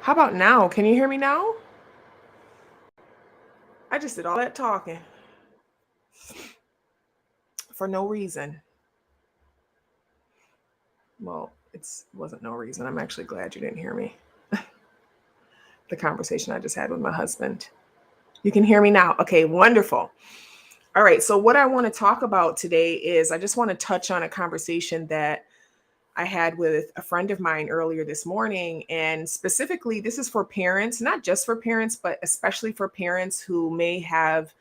How about now? Can you hear me now? I just did all that talking for no reason. Well, it wasn't no reason. I'm actually glad you didn't hear me. The conversation I just had with my husband. You can hear me now. Okay, wonderful. All right. So, what I want to talk about today is I just want to touch on a conversation that I had with a friend of mine earlier this morning. And specifically, this is for parents, not just for parents, but especially for parents who may have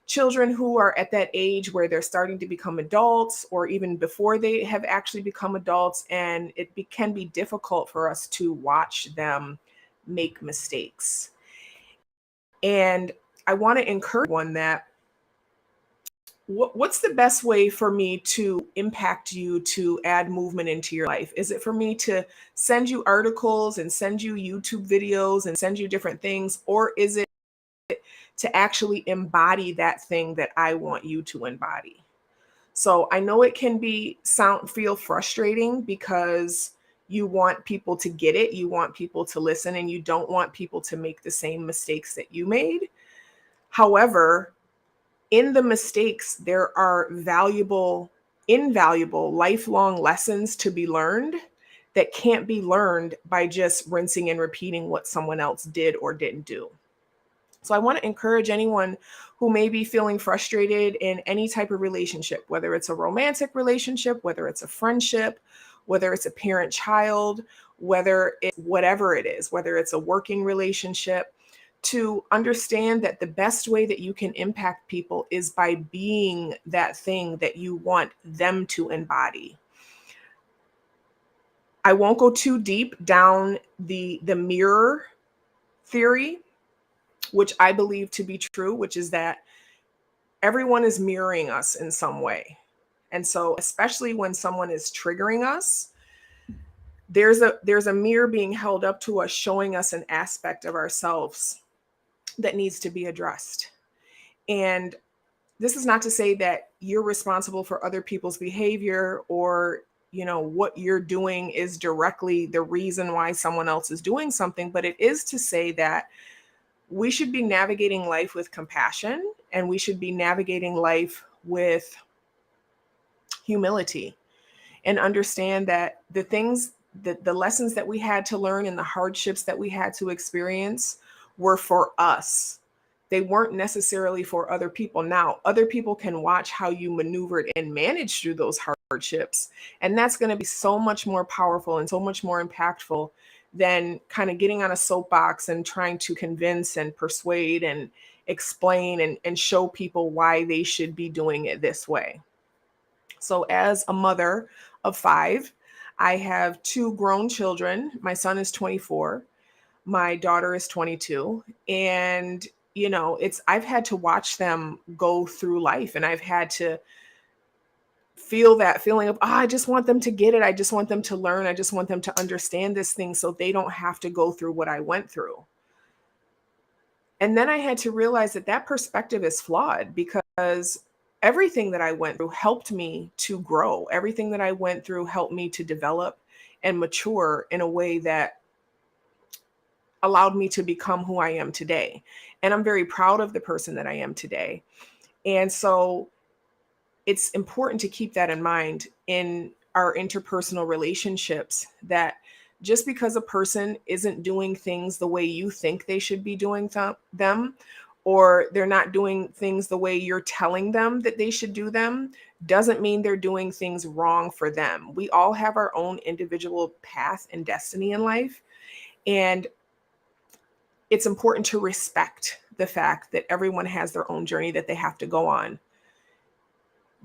children who are at that age where they're starting to become adults or even before they have actually become adults. And can be difficult for us to watch them make mistakes. And I want to encourage one that what's the best way for me to impact you to add movement into your life? Is it for me to send you articles and send you YouTube videos and send you different things? Or is it to actually embody that thing that I want you to embody? So I know it can feel frustrating because you want people to get it, you want people to listen, and you don't want people to make the same mistakes that you made. However, in the mistakes, there are invaluable lifelong lessons to be learned that can't be learned by just rinsing and repeating what someone else did or didn't do. So I want to encourage anyone who may be feeling frustrated in any type of relationship, whether it's a romantic relationship, whether it's a friendship, whether it's a parent child, whether it's whatever it is, whether it's a working relationship, to understand that the best way that you can impact people is by being that thing that you want them to embody. I won't go too deep down the mirror theory, which I believe to be true, which is that everyone is mirroring us in some way. And so, especially when someone is triggering us, there's a mirror being held up to us showing us an aspect of ourselves that needs to be addressed. And this is not to say that you're responsible for other people's behavior, or what you're doing is directly the reason why someone else is doing something, but it is to say that we should be navigating life with compassion, and we should be navigating life with humility, and understand that the lessons that we had to learn and the hardships that we had to experience were for us. They weren't necessarily for other people. Now, other people can watch how you maneuvered and managed through those hardships, and that's going to be so much more powerful and so much more impactful than kind of getting on a soapbox and trying to convince and persuade and explain and show people why they should be doing it this way. So, as a mother of five, I have two grown children. My son is 24, my daughter is 22. And, I've had to watch them go through life, and I've had to feel that feeling of, I just want them to get it. I just want them to learn. I just want them to understand this thing so they don't have to go through what I went through. And then I had to realize that that perspective is flawed, because everything that I went through helped me to grow. Everything that I went through helped me to develop and mature in a way that allowed me to become who I am today. And I'm very proud of the person that I am today. And so it's important to keep that in mind in our interpersonal relationships, that just because a person isn't doing things the way you think they should be doing them, or they're not doing things the way you're telling them that they should do them, doesn't mean they're doing things wrong for them. We all have our own individual path and destiny in life. And it's important to respect the fact that everyone has their own journey that they have to go on.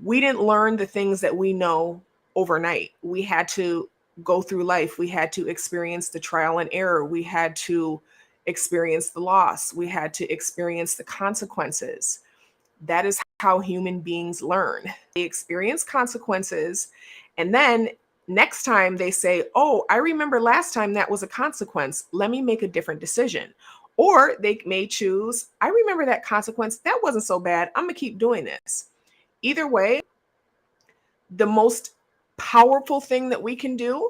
We didn't learn the things that we know overnight. We had to go through life. We had to experience the trial and error. We had to experience the loss. We had to experience the consequences. That is how human beings learn. They experience consequences, and then next time they say, oh, I remember last time that was a consequence. Let me make a different decision. Or they may choose, I remember that consequence. That wasn't so bad. I'm going to keep doing this. Either way, the most powerful thing that we can do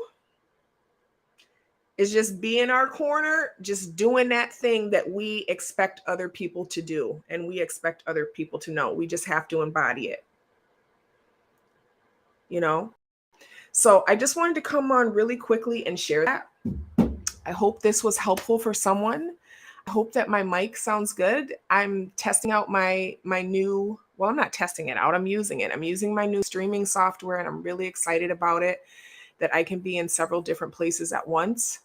is just be in our corner, just doing that thing that we expect other people to do and we expect other people to know. We just have to embody it, you know? So I just wanted to come on really quickly and share that. I hope this was helpful for someone. I hope that my mic sounds good. I'm testing out my new, well, I'm not testing it out. I'm using it. I'm using my new streaming software and I'm really excited about it, that I can be in several different places at once.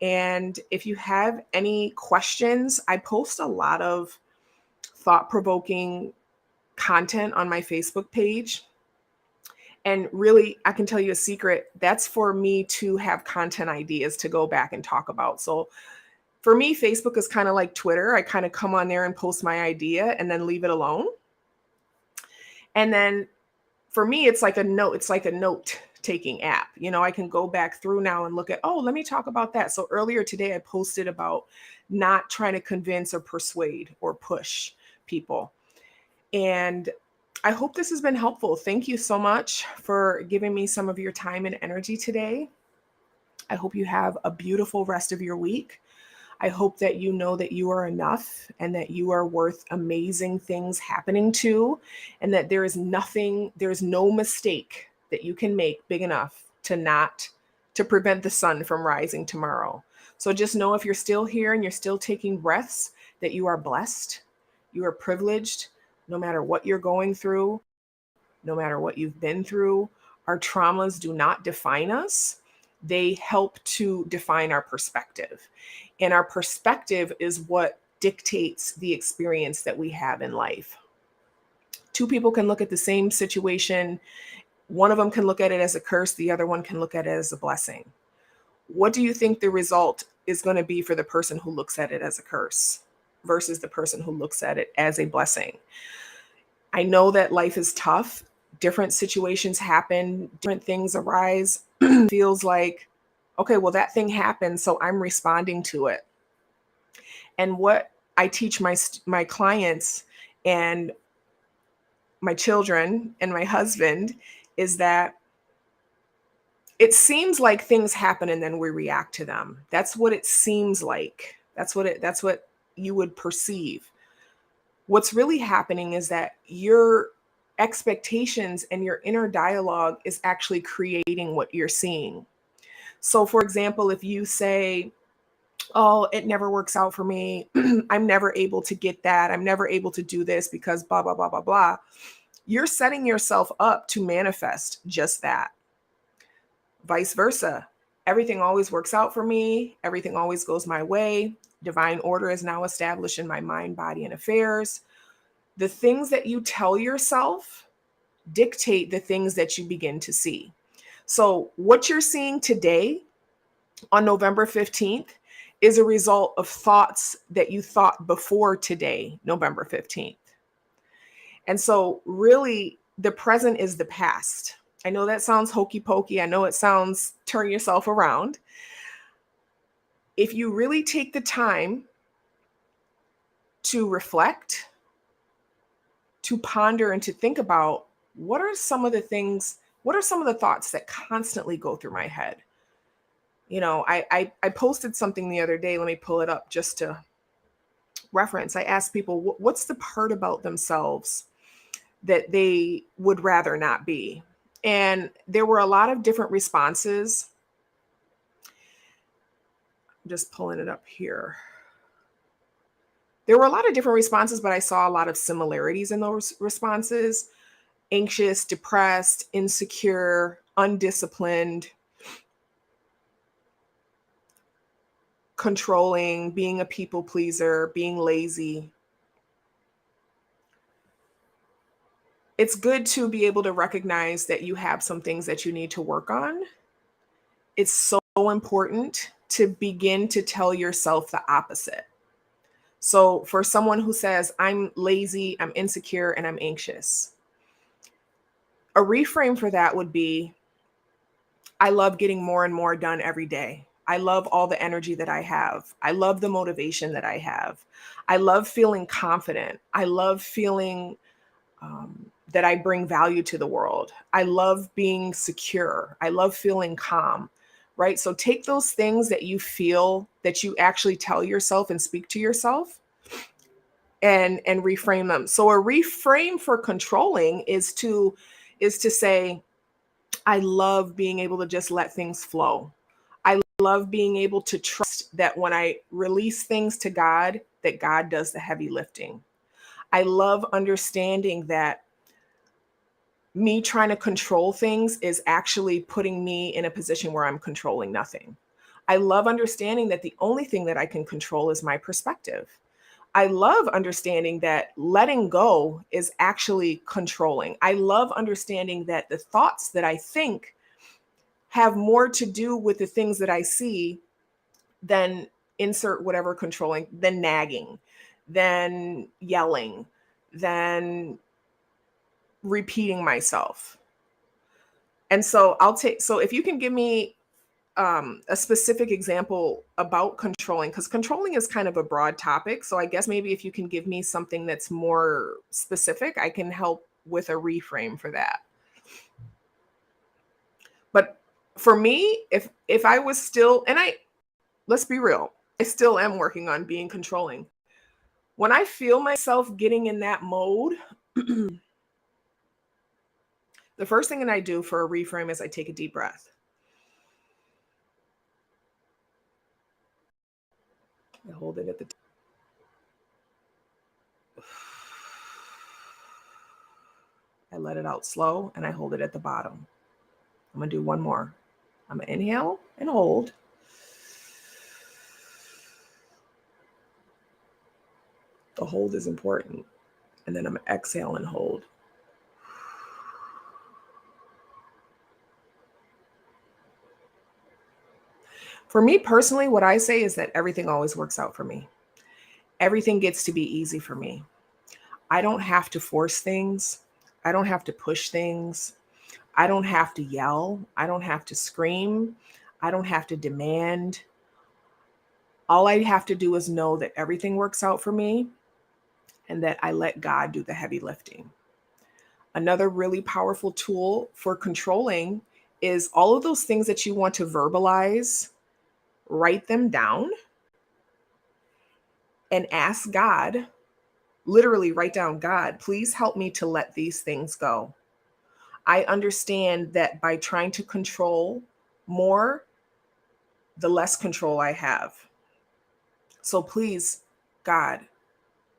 And if you have any questions, I post a lot of thought-provoking content on my Facebook page. And really, I can tell you a secret, that's for me to have content ideas to go back and talk about. So for me, Facebook is kind of like Twitter. I kind of come on there and post my idea and then leave it alone. And then for me, it's like a note taking app. You know, I can go back through now and look at, oh, let me talk about that. So earlier today, I posted about not trying to convince or persuade or push people. And I hope this has been helpful. Thank you so much for giving me some of your time and energy today. I hope you have a beautiful rest of your week. I hope that you know that you are enough and that you are worth amazing things happening to, and that there's no mistake that you can make big enough to prevent the sun from rising tomorrow. So just know, if you're still here and you're still taking breaths, that you are blessed, you are privileged, no matter what you're going through, no matter what you've been through. Our traumas do not define us. They help to define our perspective. And our perspective is what dictates the experience that we have in life. Two people can look at the same situation. One of them can look at it as a curse. The other one can look at it as a blessing. What do you think the result is going to be for the person who looks at it as a curse versus the person who looks at it as a blessing? I know that life is tough. Different situations happen, different things arise. Feels like, okay, well, that thing happened, so I'm responding to it. And what I teach my clients and my children and my husband is that it seems like things happen and then we react to them. That's what it seems like. That's what you would perceive. What's really happening is that your expectations and your inner dialogue is actually creating what you're seeing. So for example, if you say, oh, it never works out for me, I'm never able to get that, I'm never able to do this because blah, blah, blah, blah, blah, you're setting yourself up to manifest just that. Vice versa. Everything always works out for me. Everything always goes my way. Divine order is now established in my mind, body, and affairs. The things that you tell yourself dictate the things that you begin to see. So what you're seeing today on November 15th is a result of thoughts that you thought before today, November 15th. And so really the present is the past. I know that sounds hokey pokey. I know it sounds turn yourself around. If you really take the time to reflect, to ponder, and to think about what are some of the thoughts that constantly go through my head. You know, I posted something the other day. Let me pull it up just to reference. I asked people, what's the part about themselves that they would rather not be? And there were a lot of different responses. I'm just pulling it up here. There were a lot of different responses, but I saw a lot of similarities in those responses. Anxious, depressed, insecure, undisciplined, controlling, being a people pleaser, being lazy. It's good to be able to recognize that you have some things that you need to work on. It's so important to begin to tell yourself the opposite. So for someone who says, I'm lazy, I'm insecure, and I'm anxious, a reframe for that would be, I love getting more and more done every day. I love all the energy that I have. I love the motivation that I have. I love feeling confident. I love feeling that I bring value to the world. I love being secure. I love feeling calm. right? So take those things that you feel that you actually tell yourself and speak to yourself and reframe them. So a reframe for controlling is to say, I love being able to just let things flow. I love being able to trust that when I release things to God, that God does the heavy lifting. I love understanding that me trying to control things is actually putting me in a position where I'm controlling nothing. I love understanding that the only thing that I can control is my perspective. I love understanding that letting go is actually controlling. I love understanding that the thoughts that I think have more to do with the things that I see than insert whatever controlling, than nagging, than yelling, than repeating myself. And so so if you can give me a specific example about controlling, because controlling is kind of a broad topic. So I guess maybe if you can give me something that's more specific, I can help with a reframe for that. But for me, if I was still, and let's be real, I still am working on being controlling. When I feel myself getting in that mode, the first thing that I do for a reframe is I take a deep breath. I hold it at the top. I let it out slow and I hold it at the bottom. I'm going to do one more. I'm going to inhale and hold. The hold is important. And then I'm going to exhale and hold. For me personally, what I say is that everything always works out for me. Everything gets to be easy for me. I don't have to force things. I don't have to push things. I don't have to yell. I don't have to scream. I don't have to demand. All I have to do is know that everything works out for me and that I let God do the heavy lifting. Another really powerful tool for controlling is all of those things that you want to verbalize, write them down and ask God, literally write down, God, please help me to let these things go. I understand that by trying to control more, the less control I have. So please, God,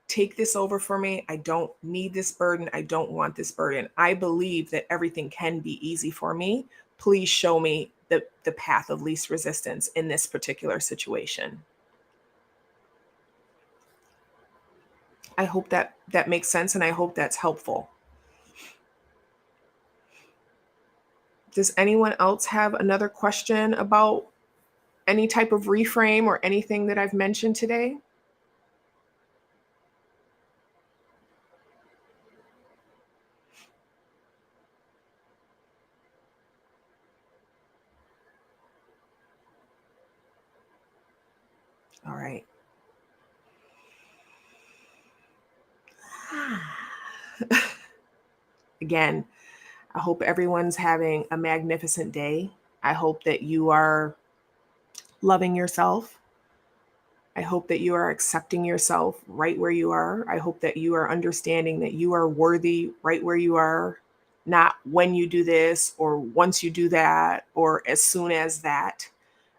take this over for me. I don't need this burden. I don't want this burden. I believe that everything can be easy for me. Please show me the path of least resistance in this particular situation. I hope that makes sense and I hope that's helpful. Does anyone else have another question about any type of reframe or anything that I've mentioned today? All right. Again, I hope everyone's having a magnificent day. I hope that you are loving yourself. I hope that you are accepting yourself right where you are. I hope that you are understanding that you are worthy right where you are, not when you do this or once you do that or as soon as that.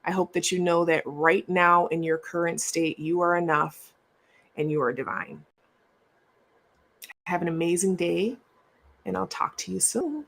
I hope that you know that right now in your current state, you are enough and you are divine. Have an amazing day, and I'll talk to you soon.